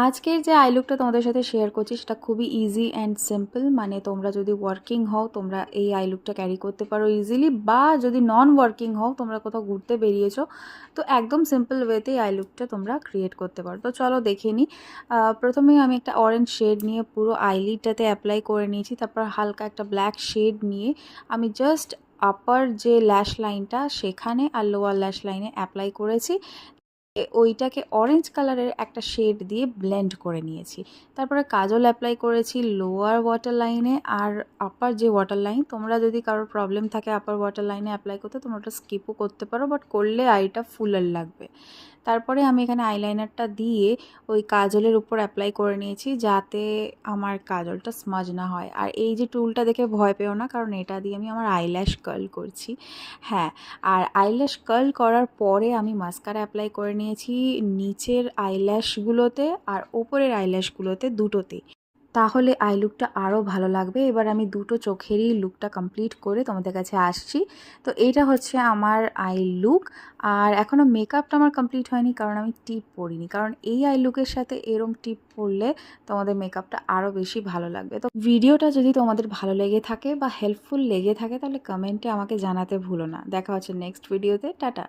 আজকের যে আই লুকটা তোমাদের সাথে শেয়ার করছি সেটা খুবই ইজি অ্যান্ড সিম্পল। মানে তোমরা যদি ওয়ার্কিং হও তোমরা এই আই লুকটা ক্যারি করতে পারো ইজিলি, বা যদি নন ওয়ার্কিং হও তোমরা কোথাও ঘুরতে বেরিয়েছো তো একদম সিম্পল ওয়েতে এই আই লুকটা তোমরা ক্রিয়েট করতে পারো। তো চলো দেখে নিই। প্রথমে আমি একটা অরেঞ্জ শেড নিয়ে পুরো আইলিডটাতে অ্যাপ্লাই করে নিয়েছি। তারপর হালকা একটা ব্ল্যাক শেড নিয়ে আমি জাস্ট আপার যে ল্যাশ লাইনটা সেখানে আর লোয়ার ল্যাশ লাইনে অ্যাপ্লাই করেছি। ওইটাকে অরেঞ্জ কালারের একটা শেড দিয়ে ব্লেন্ড করে নিয়েছি। তারপরে কাজল অ্যাপ্লাই করেছি লোয়ার ওয়াটার লাইনে আর আপার যে ওয়াটার লাইন। তোমরা যদি কারোর প্রবলেম থাকে আপার ওয়াটার লাইনে অ্যাপ্লাই করতে, তোমরা ওটা স্কিপও করতে পারো, বাট করলে আইটা ফুলার লাগবে। তারপরে আমি এখানে আইলাইনারটা দিয়ে ওই কাজলের উপর অ্যাপ্লাই করে নিয়েছি যাতে আমার কাজলটা স্মাজ না হয়। আর এই যে টুলটা দেখে ভয় পেও না, কারণ এটা দিয়ে আমি আমার আইল্যাশ কার্ল করছি। হ্যাঁ, আর আইল্যাশ কার্ল করার পরে আমি মাস্কারা অ্যাপ্লাই করে নিয়েছি নিচের আইল্যাশগুলোতে আর ওপরের আইল্যাশগুলোতে দুটোতেই। তাহলে আই লুকটা আরও ভালো লাগবে। এবার আমি দুটো চোখেরই লুকটা কমপ্লিট করে তোমাদের কাছে আসছি। তো এইটা হচ্ছে আমার আই লুক। আর এখনও মেকআপটা আমার কমপ্লিট হয়নি কারণ আমি টিপ পরিনি, কারণ এই আই লুকের সাথে এরম টিপ পরলে তোমাদের মেকআপটা আরও বেশি ভালো লাগবে। তো ভিডিওটা যদি তোমাদের ভালো লেগে থাকে বা হেল্পফুল লেগে থাকে তাহলে কমেন্টে আমাকে জানাতে ভুলো না। দেখা হচ্ছে নেক্সট ভিডিওতে। টাটা।